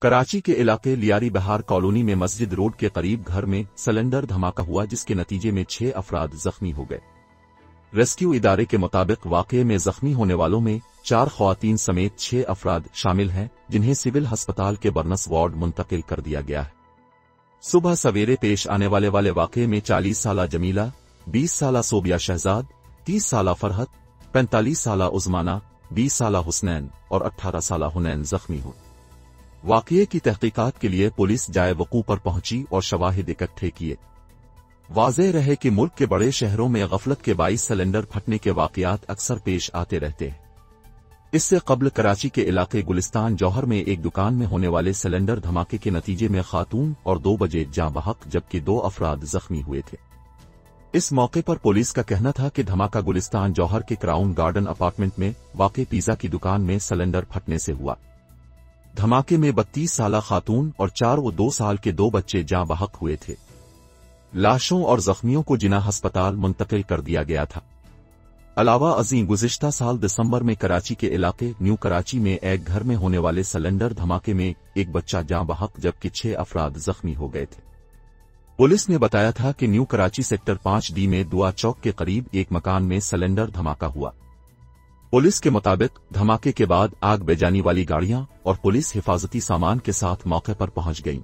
कराची के इलाके लियारी बहार कॉलोनी में मस्जिद रोड के करीब घर में सिलेंडर धमाका हुआ, जिसके नतीजे में 6 अफराद जख्मी हो गए। रेस्क्यू इदारे के मुताबिक वाकये में जख्मी होने वालों में 4 ख्वातीन समेत 6 अफराद शामिल हैं, जिन्हें सिविल अस्पताल के बर्नस वार्ड मुंतकिल कर दिया गया है। सुबह सवेरे पेश आने वाले वाकये में 40 साला जमीला, 20 साला सोबिया शहजाद, 30 साला फरहत, 45 साला उस्माना, 20 साला हुसनैन और 18 साला हुनैन जख्मी हुए। वाकये की तहकीकात के लिए पुलिस जाए वकूअ पर पहुंची और शवाहिद इकट्ठे किए। वाज़ेह रहे कि मुल्क के बड़े शहरों में गफलत के बाइस सिलेंडर फटने के वाकयात अक्सर पेश आते रहते हैं। इससे कबल कराची के इलाके गुलिस्तान जौहर में एक दुकान में होने वाले सिलेंडर धमाके के नतीजे में खातून और 2 बजे जाँ बहक जबकि 2 अफराद जख्मी हुए थे। इस मौके पर पुलिस का कहना था कि धमाका गुलिस्तान जौहर के क्राउन गार्डन अपार्टमेंट में वाक़े पिज़्ज़ा की दुकान में सिलेंडर फटने से हुआ। धमाके में 32 साला खातून और 4 व 2 साल के 2 बच्चे जाँ बहक हुए थे। लाशों और जख्मियों को जिना अस्पताल मुंतकिल कर दिया गया था। अलावा अजीम गुज़िश्ता साल दिसंबर में कराची के इलाके न्यू कराची में एक घर में होने वाले सिलेंडर धमाके में एक बच्चा जाँ बहक जबकि 6 अफराद जख्मी हो गए थे। पुलिस ने बताया था कि न्यू कराची सेक्टर 5D में दुआ चौक के करीब एक मकान में सिलेंडर धमाका हुआ। पुलिस के मुताबिक धमाके के बाद आग बेजानी वाली गाड़ियां और पुलिस हिफाजती सामान के साथ मौके पर पहुंच गईं।